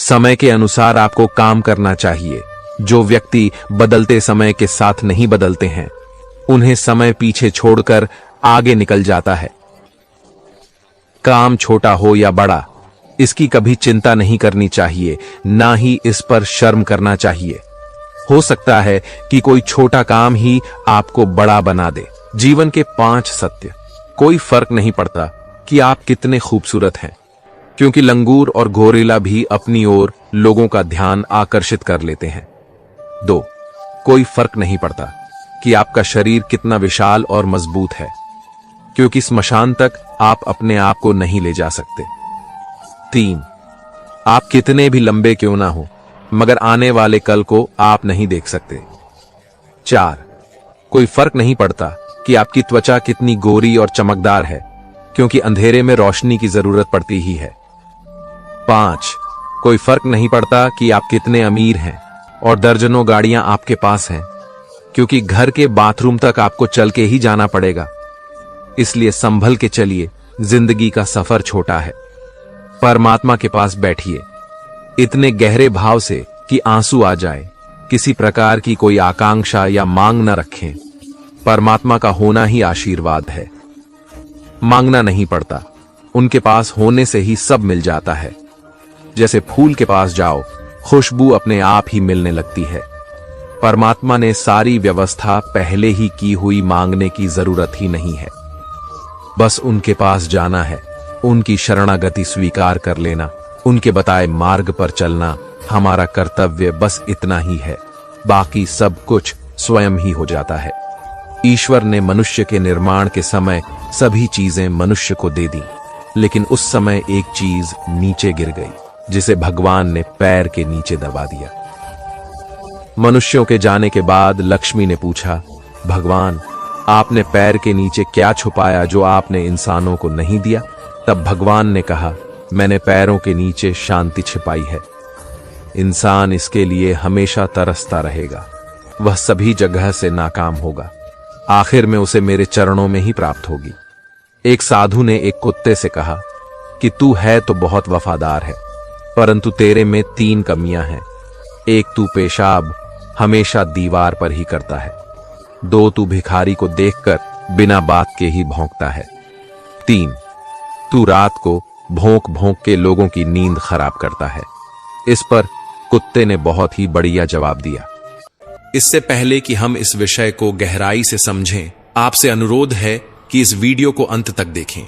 समय के अनुसार आपको काम करना चाहिए। जो व्यक्ति बदलते समय के साथ नहीं बदलते हैं, उन्हें समय पीछे छोड़कर आगे निकल जाता है। काम छोटा हो या बड़ा, इसकी कभी चिंता नहीं करनी चाहिए, ना ही इस पर शर्म करना चाहिए। हो सकता है कि कोई छोटा काम ही आपको बड़ा बना दे। जीवन के 5 सत्य। कोई फर्क नहीं पड़ता कि आप कितने खूबसूरत हैं, क्योंकि लंगूर और गोरिल्ला भी अपनी ओर लोगों का ध्यान आकर्षित कर लेते हैं। 2. कोई फर्क नहीं पड़ता कि आपका शरीर कितना विशाल और मजबूत है, क्योंकि स्मशान तक आप अपने आप को नहीं ले जा सकते। 3. आप कितने भी लंबे क्यों ना हो, मगर आने वाले कल को आप नहीं देख सकते। 4. कोई फर्क नहीं पड़ता कि आपकी त्वचा कितनी गोरी और चमकदार है, क्योंकि अंधेरे में रोशनी की जरूरत पड़ती ही है। 5. कोई फर्क नहीं पड़ता कि आप कितने अमीर हैं और दर्जनों गाड़ियां आपके पास हैं, क्योंकि घर के बाथरूम तक आपको चल के ही जाना पड़ेगा। इसलिए संभल के चलिए, जिंदगी का सफर छोटा है। परमात्मा के पास बैठिए, इतने गहरे भाव से कि आंसू आ जाए। किसी प्रकार की कोई आकांक्षा या मांग न रखें। परमात्मा का होना ही आशीर्वाद है। मांगना नहीं पड़ता, उनके पास होने से ही सब मिल जाता है। जैसे फूल के पास जाओ, खुशबू अपने आप ही मिलने लगती है। परमात्मा ने सारी व्यवस्था पहले ही की हुई, मांगने की जरूरत ही नहीं है। बस उनके पास जाना है, उनकी शरणागति स्वीकार कर लेना, उनके बताए मार्ग पर चलना हमारा कर्तव्य, बस इतना ही है। बाकी सब कुछ स्वयं ही हो जाता है। ईश्वर ने मनुष्य के निर्माण के समय सभी चीजें मनुष्य को दे दी, लेकिन उस समय एक चीज नीचे गिर गई, जिसे भगवान ने पैर के नीचे दबा दिया। मनुष्यों के जाने के बाद लक्ष्मी ने पूछा, भगवान, आपने पैर के नीचे क्या छुपाया जो आपने इंसानों को नहीं दिया? तब भगवान ने कहा, मैंने पैरों के नीचे शांति छिपाई है। इंसान इसके लिए हमेशा तरसता रहेगा, वह सभी जगह से नाकाम होगा, आखिर में उसे मेरे चरणों में ही प्राप्त होगी। एक साधु ने एक कुत्ते से कहा कि तू है तो बहुत वफादार है, परंतु तेरे में 3 कमियां हैं। 1, तू पेशाब हमेशा दीवार पर ही करता है। 2, तू भिखारी को देखकर बिना बात के ही भौंकता है। 3, तू रात को भौंक भौंक के लोगों की नींद खराब करता है। इस पर कुत्ते ने बहुत ही बढ़िया जवाब दिया। इससे पहले कि हम इस विषय को गहराई से समझें, आपसे अनुरोध है कि इस वीडियो को अंत तक देखें।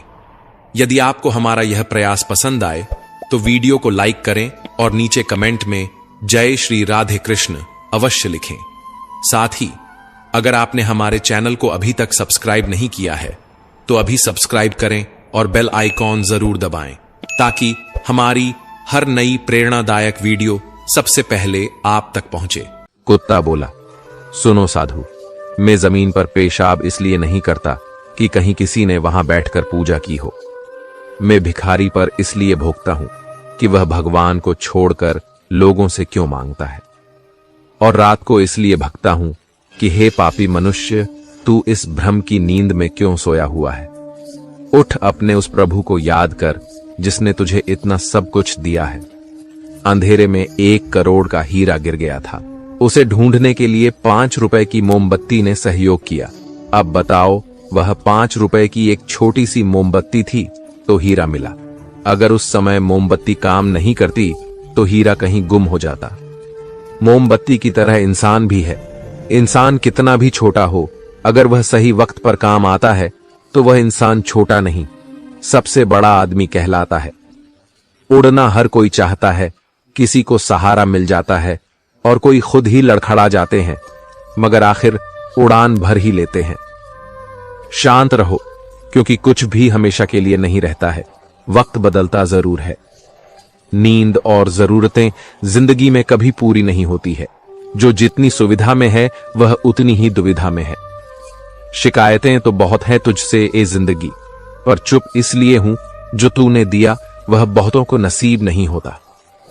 यदि आपको हमारा यह प्रयास पसंद आए तो वीडियो को लाइक करें और नीचे कमेंट में जय श्री राधे कृष्ण अवश्य लिखें। साथ ही अगर आपने हमारे चैनल को अभी तक सब्सक्राइब नहीं किया है तो अभी सब्सक्राइब करें और बेल आइकॉन जरूर दबाएं, ताकि हमारी हर नई प्रेरणादायक वीडियो सबसे पहले आप तक पहुंचे। कुत्ता बोला, सुनो साधु, मैं जमीन पर पेशाब इसलिए नहीं करता कि कहीं किसी ने वहां बैठकर पूजा की हो। मैं भिखारी पर इसलिए भोगता हूं कि वह भगवान को छोड़कर लोगों से क्यों मांगता है। और रात को इसलिए भगता हूं कि हे पापी मनुष्य, तू इस भ्रम की नींद में क्यों सोया हुआ है। उठ, अपने उस प्रभु को याद कर जिसने तुझे इतना सब कुछ दिया है। अंधेरे में 1 करोड़ का हीरा गिर गया था, उसे ढूंढने के लिए 5 रुपए की मोमबत्ती ने सहयोग किया। अब बताओ, वह 5 रुपए की एक छोटी सी मोमबत्ती थी तो हीरा मिला। अगर उस समय मोमबत्ती काम नहीं करती तो हीरा कहीं गुम हो जाता। मोमबत्ती की तरह इंसान भी है। इंसान कितना भी छोटा हो, अगर वह सही वक्त पर काम आता है तो वह इंसान छोटा नहीं, सबसे बड़ा आदमी कहलाता है। उड़ना हर कोई चाहता है, किसी को सहारा मिल जाता है और कोई खुद ही लड़खड़ा जाते हैं, मगर आखिर उड़ान भर ही लेते हैं। शांत रहो, क्योंकि कुछ भी हमेशा के लिए नहीं रहता है, वक्त बदलता जरूर है। नींद और जरूरतें जिंदगी में कभी पूरी नहीं होती है। जो जितनी सुविधा में है वह उतनी ही दुविधा में है। शिकायतें तो बहुत हैं तुझसे ए जिंदगी, पर चुप इसलिए हूं जो तूने दिया वह बहुतों को नसीब नहीं होता।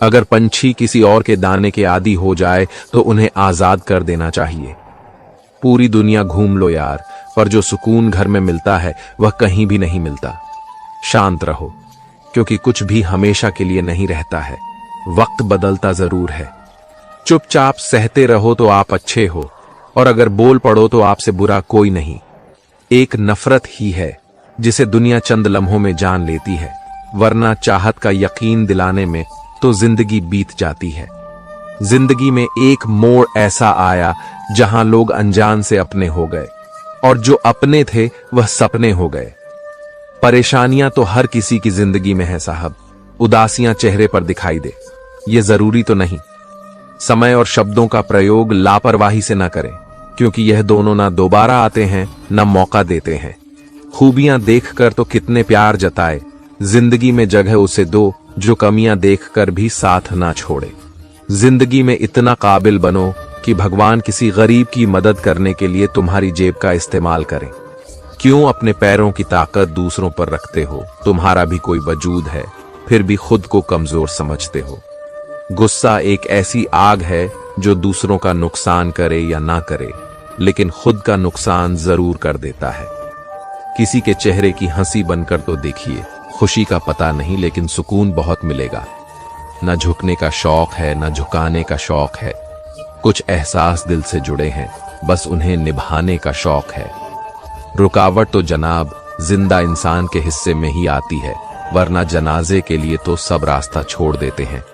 अगर पंछी किसी और के दाने के आदी हो जाए तो उन्हें आजाद कर देना चाहिए। पूरी दुनिया घूम लो यार, पर जो सुकून घर में मिलता है वह कहीं भी नहीं मिलता। शांत रहो, क्योंकि कुछ भी हमेशा के लिए नहीं रहता है। वक्त बदलता जरूर है। चुपचाप सहते रहो तो आप अच्छे हो, और अगर बोल पड़ो तो आपसे बुरा कोई नहीं। एक नफरत ही है जिसे दुनिया चंद लम्हों में जान लेती है, वरना चाहत का यकीन दिलाने में तो जिंदगी बीत जाती है। जिंदगी में एक मोड़ ऐसा आया जहां लोग अनजान से अपने हो गए, और जो अपने थे वह सपने हो गए। परेशानियां तो हर किसी की जिंदगी में है साहब, उदासियां चेहरे पर दिखाई दे ये जरूरी तो नहीं। समय और शब्दों का प्रयोग लापरवाही से न करें, क्योंकि यह दोनों ना दोबारा आते हैं न मौका देते हैं। खूबियां देखकर तो कितने प्यार जताए, जिंदगी में जगह उसे दो जो कमियां देखकर भी साथ ना छोड़े। जिंदगी में इतना काबिल बनो कि भगवान किसी गरीब की मदद करने के लिए तुम्हारी जेब का इस्तेमाल करें। क्यों अपने पैरों की ताकत दूसरों पर रखते हो? तुम्हारा भी कोई वजूद है, फिर भी खुद को कमजोर समझते हो। गुस्सा एक ऐसी आग है जो दूसरों का नुकसान करे या ना करे, लेकिन खुद का नुकसान जरूर कर देता है। किसी के चेहरे की हंसी बनकर तो देखिए, खुशी का पता नहीं लेकिन सुकून बहुत मिलेगा। न झुकने का शौक है न झुकाने का शौक है, कुछ एहसास दिल से जुड़े हैं, बस उन्हें निभाने का शौक है। रुकावट तो जनाब जिंदा इंसान के हिस्से में ही आती है, वरना जनाजे के लिए तो सब रास्ता छोड़ देते हैं।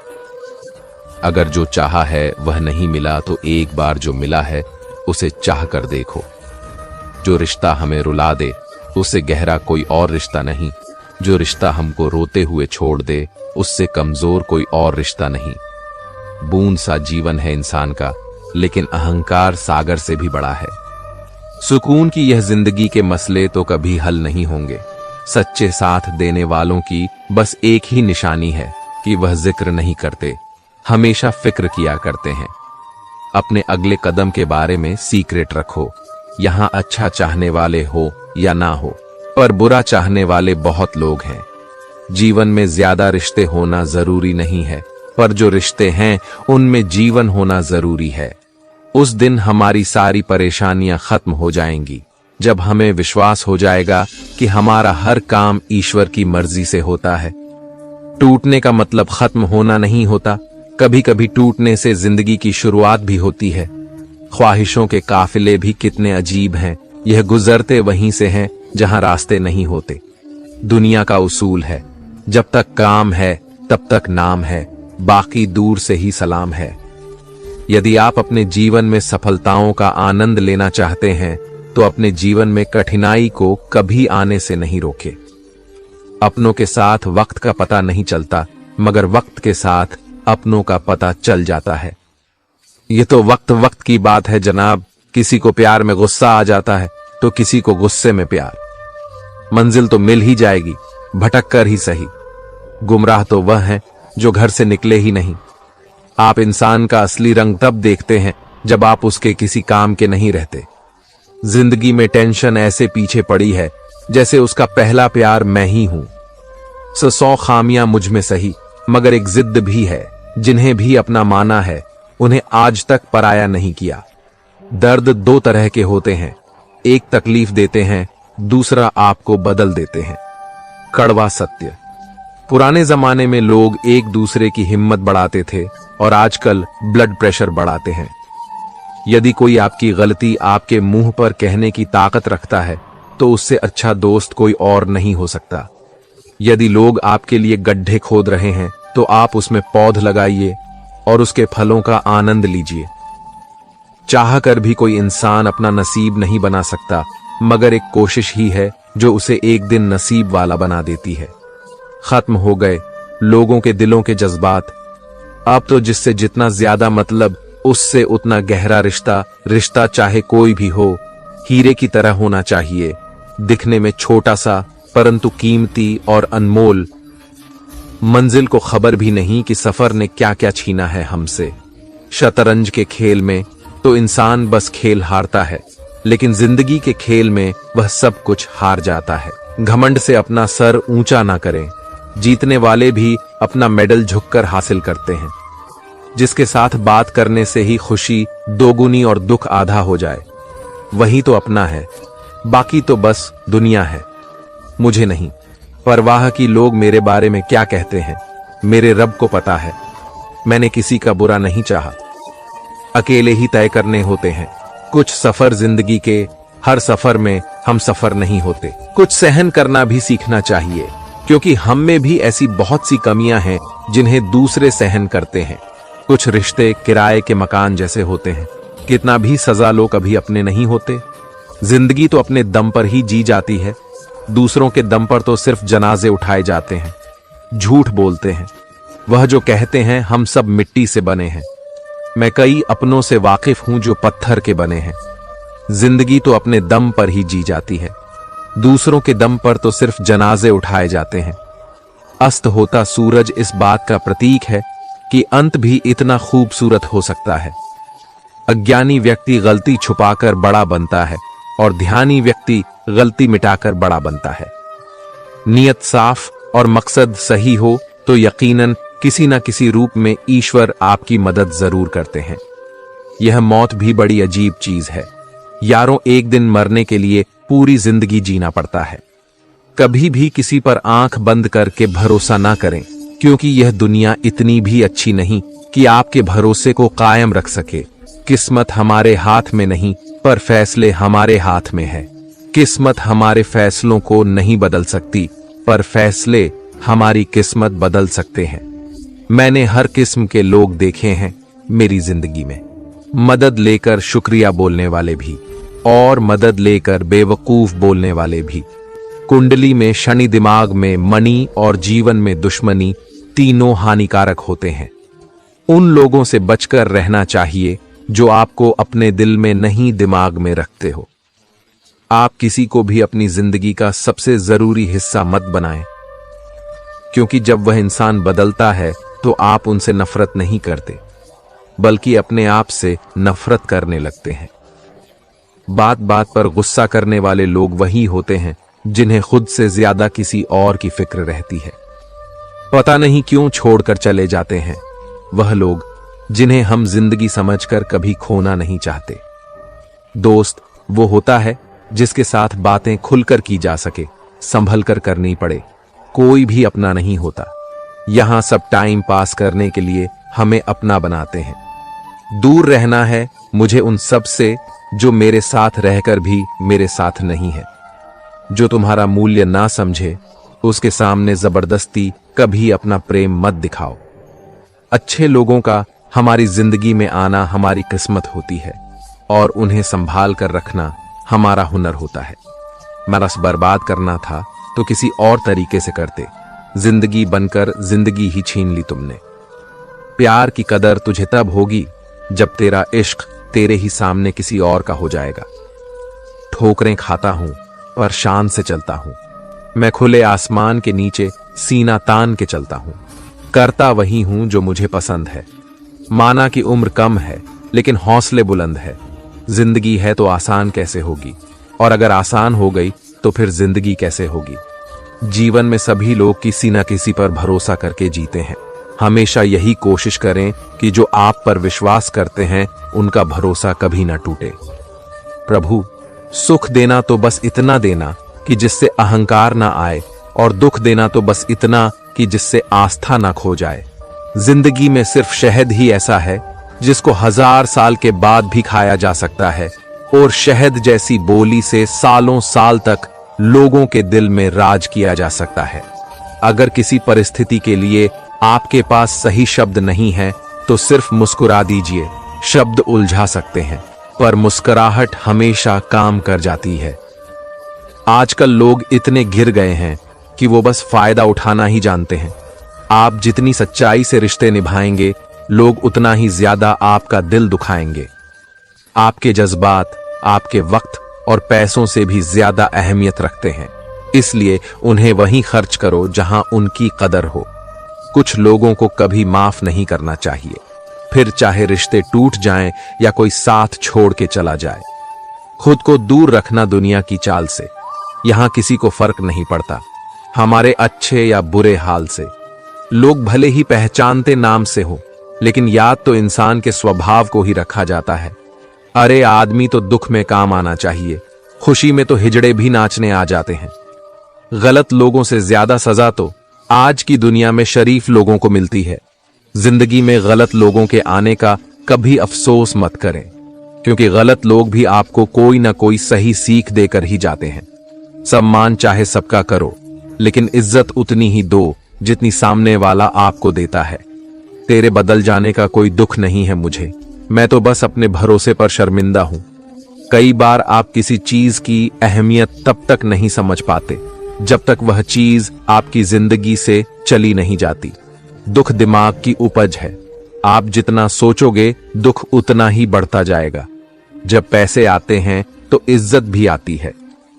अगर जो चाहा है वह नहीं मिला तो एक बार जो मिला है उसे चाह कर देखो। जो रिश्ता हमें रुला दे उससे गहरा कोई और रिश्ता नहीं, जो रिश्ता हमको रोते हुए छोड़ दे उससे कमजोर कोई और रिश्ता नहीं। बूंद सा जीवन है इंसान का, लेकिन अहंकार सागर से भी बड़ा है। सुकून की यह जिंदगी के मसले तो कभी हल नहीं होंगे। सच्चे साथ देने वालों की बस एक ही निशानी है कि वह जिक्र नहीं करते, हमेशा फिक्र किया करते हैं। अपने अगले कदम के बारे में सीक्रेट रखो। यहां अच्छा चाहने वाले हो या ना हो, पर बुरा चाहने वाले बहुत लोग हैं। जीवन में ज्यादा रिश्ते होना जरूरी नहीं है, पर जो रिश्ते हैं उनमें जीवन होना जरूरी है। उस दिन हमारी सारी परेशानियां खत्म हो जाएंगी, जब हमें विश्वास हो जाएगा कि हमारा हर काम ईश्वर की मर्जी से होता है। टूटने का मतलब खत्म होना नहीं होता, कभी कभी टूटने से जिंदगी की शुरुआत भी होती है। ख्वाहिशों के काफिले भी कितने अजीब हैं, यह गुजरते वहीं से हैं जहां रास्ते नहीं होते। दुनिया का उसूल है, जब तक काम है तब तक नाम है, बाकी दूर से ही सलाम है। यदि आप अपने जीवन में सफलताओं का आनंद लेना चाहते हैं तो अपने जीवन में कठिनाई को कभी आने से नहीं रोके। अपनों के साथ वक्त का पता नहीं चलता, मगर वक्त के साथ अपनों का पता चल जाता है। ये तो वक्त वक्त की बात है जनाब, किसी को प्यार में गुस्सा आ जाता है तो किसी को गुस्से में प्यार। मंजिल तो मिल ही जाएगी, भटक कर ही सही। गुमराह तो वह है जो घर से निकले ही नहीं। आप इंसान का असली रंग तब देखते हैं जब आप उसके किसी काम के नहीं रहते। जिंदगी में टेंशन ऐसे पीछे पड़ी है जैसे उसका पहला प्यार मैं ही हूं। 100 खामियां मुझ में सही, मगर एक जिद भी है, जिन्हें भी अपना माना है उन्हें आज तक पराया नहीं किया। दर्द दो तरह के होते हैं, एक तकलीफ देते हैं, दूसरा आपको बदल देते हैं। कड़वा सत्य। पुराने जमाने में लोग एक दूसरे की हिम्मत बढ़ाते थे और आजकल ब्लड प्रेशर बढ़ाते हैं। यदि कोई आपकी गलती आपके मुंह पर कहने की ताकत रखता है तो उससे अच्छा दोस्त कोई और नहीं हो सकता। यदि लोग आपके लिए गड्ढे खोद रहे हैं तो आप उसमें पौध लगाइए और उसके फलों का आनंद लीजिए। चाह कर भी कोई इंसान अपना नसीब नहीं बना सकता, मगर एक कोशिश ही है जो उसे एक दिन नसीब वाला बना देती है। खत्म हो गए लोगों के दिलों के जज्बात। अब तो जिससे जितना ज्यादा मतलब उससे उतना गहरा रिश्ता। रिश्ता चाहे कोई भी हो, हीरे की तरह होना चाहिए, दिखने में छोटा सा परंतु कीमती और अनमोल। मंजिल को खबर भी नहीं कि सफर ने क्या क्या छीना है हमसे। शतरंज के खेल में तो इंसान बस खेल हारता है, लेकिन जिंदगी के खेल में वह सब कुछ हार जाता है। घमंड से अपना सर ऊंचा ना करें, जीतने वाले भी अपना मेडल झुककर हासिल करते हैं। जिसके साथ बात करने से ही खुशी दोगुनी और दुख आधा हो जाए, वही तो अपना है, बाकी तो बस दुनिया है। मुझे नहीं परवाह कि लोग मेरे बारे में क्या कहते हैं, मेरे रब को पता है। मैंने किसी का बुरा नहीं चाहा। अकेले ही तय करने होते हैं कुछ सफर जिंदगी के। हर सफर में हम सफर नहीं होते। कुछ सहन करना भी सीखना चाहिए, क्योंकि हम में भी ऐसी बहुत सी कमियां हैं जिन्हें दूसरे सहन करते हैं। कुछ रिश्ते किराए के मकान जैसे होते हैं। कितना भी सजा लो, कभी अपने नहीं होते। जिंदगी तो अपने दम पर ही जी जाती है। दूसरों के दम पर तो सिर्फ जनाजे उठाए जाते हैं। झूठ बोलते हैं वह जो कहते हैं हम सब मिट्टी से बने हैं। मैं कई अपनों से वाकिफ हूं जो पत्थर के बने हैं। जिंदगी तो अपने दम पर ही जी जाती है। दूसरों के दम पर तो सिर्फ जनाजे उठाए जाते हैं। अस्त होता सूरज इस बात का प्रतीक है कि अंत भी इतना खूबसूरत हो सकता है। अज्ञानी व्यक्ति गलती छुपाकर बड़ा बनता है और ध्यानी व्यक्ति गलती मिटाकर बड़ा बनता है। नियत साफ और मकसद सही हो तो यकीनन किसी न किसी रूप में ईश्वर आपकी मदद जरूर करते हैं। यह मौत भी बड़ी अजीब चीज है यारों। एक दिन मरने के लिए पूरी जिंदगी जीना पड़ता है। कभी भी किसी पर आंख बंद करके भरोसा ना करें, क्योंकि यह दुनिया इतनी भी अच्छी नहीं कि आपके भरोसे को कायम रख सके। किस्मत हमारे हाथ में नहीं, पर फैसले हमारे हाथ में है। किस्मत हमारे फैसलों को नहीं बदल सकती, पर फैसले हमारी किस्मत बदल सकते हैं। मैंने हर किस्म के लोग देखे हैं मेरी जिंदगी में। मदद लेकर शुक्रिया बोलने वाले भी और मदद लेकर बेवकूफ बोलने वाले भी। कुंडली में शनि, दिमाग में मणि और जीवन में दुश्मनी, तीनों हानिकारक होते हैं। उन लोगों से बचकर रहना चाहिए जो आपको अपने दिल में नहीं, दिमाग में रखते हो। आप किसी को भी अपनी जिंदगी का सबसे जरूरी हिस्सा मत बनाएं, क्योंकि जब वह इंसान बदलता है तो आप उनसे नफरत नहीं करते, बल्कि अपने आप से नफरत करने लगते हैं। बात बात पर गुस्सा करने वाले लोग वही होते हैं जिन्हें खुद से ज्यादा किसी और की फिक्र रहती है। पता नहीं क्यों छोड़कर चले जाते हैं वह लोग जिन्हें हम जिंदगी समझकर कभी खोना नहीं चाहते। दोस्त वो होता है जिसके साथ बातें खुलकर की जा सके, संभल कर करनी पड़े। कोई भी अपना नहीं होता। यहां सब टाइम पास करने के लिए हमें अपना बनाते हैं। दूर रहना है मुझे उन सब से जो मेरे साथ रहकर भी मेरे साथ नहीं है। जो तुम्हारा मूल्य ना समझे उसके सामने जबरदस्ती कभी अपना प्रेम मत दिखाओ। अच्छे लोगों का हमारी जिंदगी में आना हमारी किस्मत होती है और उन्हें संभाल कर रखना हमारा हुनर होता है। रस बर्बाद करना था तो किसी और तरीके से करते। जिंदगी बनकर जिंदगी ही छीन ली तुमने। प्यार की कदर तुझे तब होगी जब तेरा इश्क तेरे ही सामने किसी और का हो जाएगा। ठोकरें खाता हूं पर शान से चलता हूं। मैं खुले आसमान के नीचे सीना तान के चलता हूं। करता वही हूं जो मुझे पसंद है। माना कि उम्र कम है लेकिन हौसले बुलंद है। जिंदगी है तो आसान कैसे होगी, और अगर आसान हो गई तो फिर जिंदगी कैसे होगी। जीवन में सभी लोग किसी न किसी पर भरोसा करके जीते हैं। हमेशा यही कोशिश करें कि जो आप पर विश्वास करते हैं उनका भरोसा कभी न टूटे। प्रभु सुख देना तो बस इतना देना कि जिससे अहंकार ना आए, और दुख देना तो बस इतना कि जिससे आस्था ना खो जाए। जिंदगी में सिर्फ शहद ही ऐसा है जिसको 1000 साल के बाद भी खाया जा सकता है, और शहद जैसी बोली से सालों साल तक लोगों के दिल में राज किया जा सकता है। अगर किसी परिस्थिति के लिए आपके पास सही शब्द नहीं है तो सिर्फ मुस्कुरा दीजिए। शब्द उलझा सकते हैं पर मुस्कुराहट हमेशा काम कर जाती है। आजकल लोग इतने गिर गए हैं कि वो बस फायदा उठाना ही जानते हैं। आप जितनी सच्चाई से रिश्ते निभाएंगे, लोग उतना ही ज्यादा आपका दिल दुखाएंगे। आपके जज्बात आपके वक्त और पैसों से भी ज्यादा अहमियत रखते हैं, इसलिए उन्हें वहीं खर्च करो जहां उनकी कदर हो। कुछ लोगों को कभी माफ नहीं करना चाहिए, फिर चाहे रिश्ते टूट जाएं या कोई साथ छोड़ के चला जाए। खुद को दूर रखना दुनिया की चाल से। यहां किसी को फर्क नहीं पड़ता हमारे अच्छे या बुरे हाल से। लोग भले ही पहचानते नाम से हो, लेकिन याद तो इंसान के स्वभाव को ही रखा जाता है। अरे आदमी तो दुख में काम आना चाहिए, खुशी में तो हिजड़े भी नाचने आ जाते हैं। गलत लोगों से ज्यादा सजा तो आज की दुनिया में शरीफ लोगों को मिलती है। जिंदगी में गलत लोगों के आने का कभी अफसोस मत करें, क्योंकि गलत लोग भी आपको कोई ना कोई सही सीख देकर ही जाते हैं। सम्मान चाहे सबका करो, लेकिन इज्जत उतनी ही दो जितनी सामने वाला आपको देता है। तेरे बदल जाने का कोई दुख नहीं है मुझे, मैं तो बस अपने भरोसे पर शर्मिंदा हूं। कई बार आप किसी चीज की अहमियत तब तक नहीं समझ पाते जब तक वह चीज आपकी जिंदगी से चली नहीं जाती। दुख दिमाग की उपज है, आप जितना सोचोगे दुख उतना ही बढ़ता जाएगा। जब पैसे आते हैं तो इज्जत भी आती है,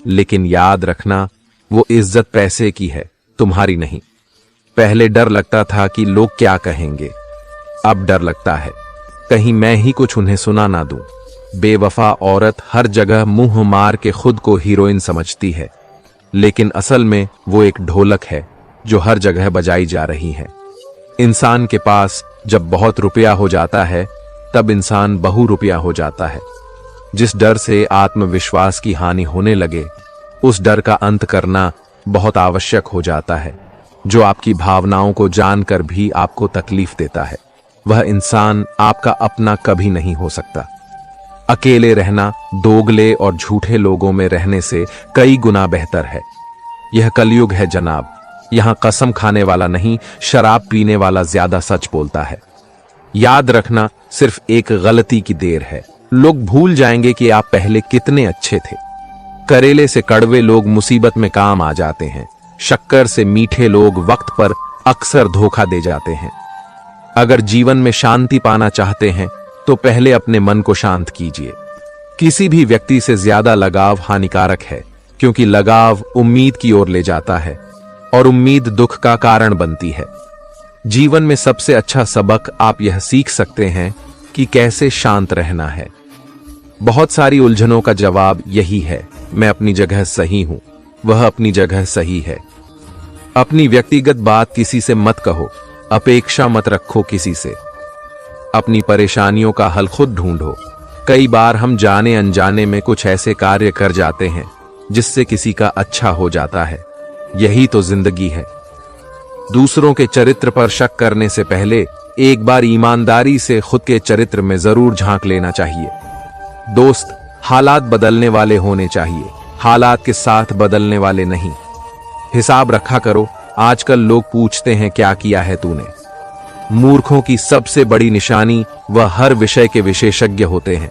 लेकिन याद रखना वो इज्जत पैसे की है, तुम्हारी नहीं। पहले डर लगता था कि लोग क्या कहेंगे, अब डर लगता है कहीं मैं ही कुछ उन्हें सुना ना दूं। बेवफा औरत हर जगह मुंह मार के खुद को हीरोइन समझती है, लेकिन असल में वो एक ढोलक है जो हर जगह बजाई जा रही है। इंसान के पास जब बहुत रुपया हो जाता है तब इंसान बहु रुपया हो जाता है। जिस डर से आत्मविश्वास की हानि होने लगे, उस डर का अंत करना बहुत आवश्यक हो जाता है। जो आपकी भावनाओं को जानकर भी आपको तकलीफ देता है, वह इंसान आपका अपना कभी नहीं हो सकता। अकेले रहना दोगले और झूठे लोगों में रहने से कई गुना बेहतर है। यह कलयुग है जनाब, यहां कसम खाने वाला नहीं, शराब पीने वाला ज्यादा सच बोलता है। याद रखना, सिर्फ एक गलती की देर है, लोग भूल जाएंगे कि आप पहले कितने अच्छे थे। करेले से कड़वे लोग मुसीबत में काम आ जाते हैं, शक्कर से मीठे लोग वक्त पर अक्सर धोखा दे जाते हैं। अगर जीवन में शांति पाना चाहते हैं तो पहले अपने मन को शांत कीजिए। किसी भी व्यक्ति से ज्यादा लगाव हानिकारक है, क्योंकि लगाव उम्मीद की ओर ले जाता है और उम्मीद दुख का कारण बनती है। जीवन में सबसे अच्छा सबक आप यह सीख सकते हैं कि कैसे शांत रहना है। बहुत सारी उलझनों का जवाब यही है, मैं अपनी जगह सही हूं, वह अपनी जगह सही है। अपनी व्यक्तिगत बात किसी से मत कहो, अपेक्षा मत रखो किसी से। अपनी परेशानियों का हल खुद ढूंढो। कई बार हम जाने अनजाने में कुछ ऐसे कार्य कर जाते हैं जिससे किसी का अच्छा हो जाता है। यही तो जिंदगी है। दूसरों के चरित्र पर शक करने से पहले एक बार ईमानदारी से खुद के चरित्र में जरूर झांक लेना चाहिए। दोस्त हालात बदलने वाले होने चाहिए, हालात के साथ बदलने वाले नहीं। हिसाब रखा करो, आजकल लोग पूछते हैं क्या किया है तूने। मूर्खों की सबसे बड़ी निशानी वह हर विषय के विशेषज्ञ होते हैं।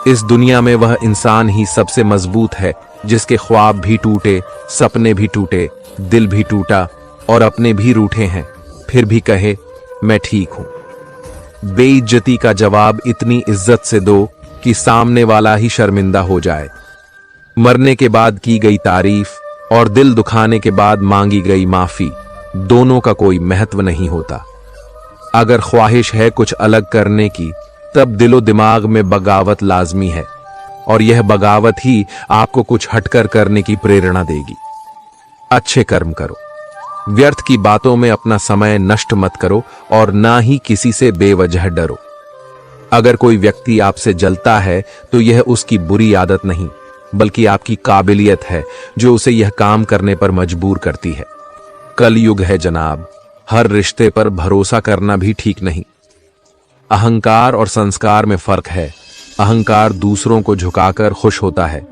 इस दुनिया में वह इंसान ही सबसे मजबूत है जिसके ख्वाब भी टूटे, सपने भी टूटे, दिल भी टूटा और अपने भी रूठे हैं, फिर भी कहे मैं ठीक हूं। बेइज्जती का जवाब इतनी इज्जत से दो कि सामने वाला ही शर्मिंदा हो जाए। मरने के बाद की गई तारीफ और दिल दुखाने के बाद मांगी गई माफी, दोनों का कोई महत्व नहीं होता। अगर ख्वाहिश है कुछ अलग करने की, तब दिलो दिमाग में बगावत लाजमी है, और यह बगावत ही आपको कुछ हटकर करने की प्रेरणा देगी। अच्छे कर्म करो, व्यर्थ की बातों में अपना समय नष्ट मत करो और ना ही किसी से बेवजह डरो। अगर कोई व्यक्ति आपसे जलता है तो यह उसकी बुरी आदत नहीं, बल्कि आपकी काबिलियत है जो उसे यह काम करने पर मजबूर करती है। कलयुग है जनाब, हर रिश्ते पर भरोसा करना भी ठीक नहीं। अहंकार और संस्कार में फर्क है। अहंकार दूसरों को झुकाकर खुश होता है,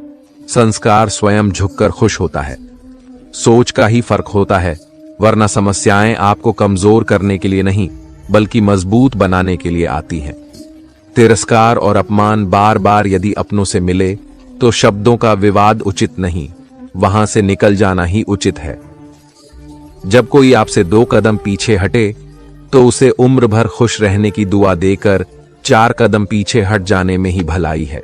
संस्कार स्वयं झुककर खुश होता है। सोच का ही फर्क होता है, वरना समस्याएं आपको कमजोर करने के लिए नहीं बल्कि मजबूत बनाने के लिए आती हैं। तिरस्कार और अपमान बार बार यदि अपनों से मिले तो शब्दों का विवाद उचित नहीं, वहां से निकल जाना ही उचित है। जब कोई आपसे 2 कदम पीछे हटे तो उसे उम्र भर खुश रहने की दुआ देकर 4 कदम पीछे हट जाने में ही भलाई है।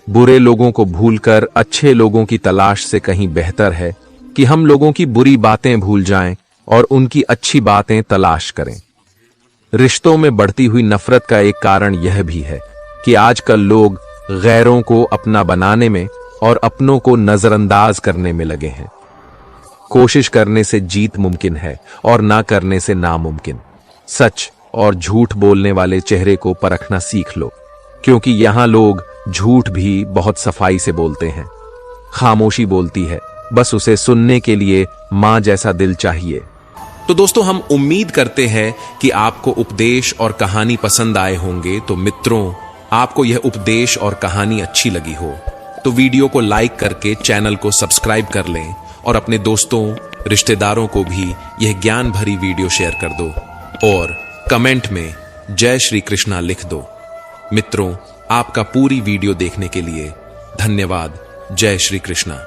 बुरे लोगों को भूलकर अच्छे लोगों की तलाश से कहीं बेहतर है कि हम लोगों की बुरी बातें भूल जाएं और उनकी अच्छी बातें तलाश करें। रिश्तों में बढ़ती हुई नफरत का एक कारण यह भी है कि आजकल लोग गैरों को अपना बनाने में और अपनों को नजरअंदाज करने में लगे हैं। कोशिश करने से जीत मुमकिन है और ना करने से नामुमकिन। सच और झूठ बोलने वाले चेहरे को परखना सीख लो, क्योंकि यहां लोग झूठ भी बहुत सफाई से बोलते हैं। खामोशी बोलती है, बस उसे सुनने के लिए मां जैसा दिल चाहिए। तो दोस्तों, हम उम्मीद करते हैं कि आपको उपदेश और कहानी पसंद आए होंगे। तो मित्रों, आपको यह उपदेश और कहानी अच्छी लगी हो तो वीडियो को लाइक करके चैनल को सब्सक्राइब कर लें और अपने दोस्तों, रिश्तेदारों को भी यह ज्ञान भरी वीडियो शेयर कर दो और कमेंट में जय श्री कृष्णा लिख दो। मित्रों, आपका पूरी वीडियो देखने के लिए धन्यवाद। जय श्री कृष्णा।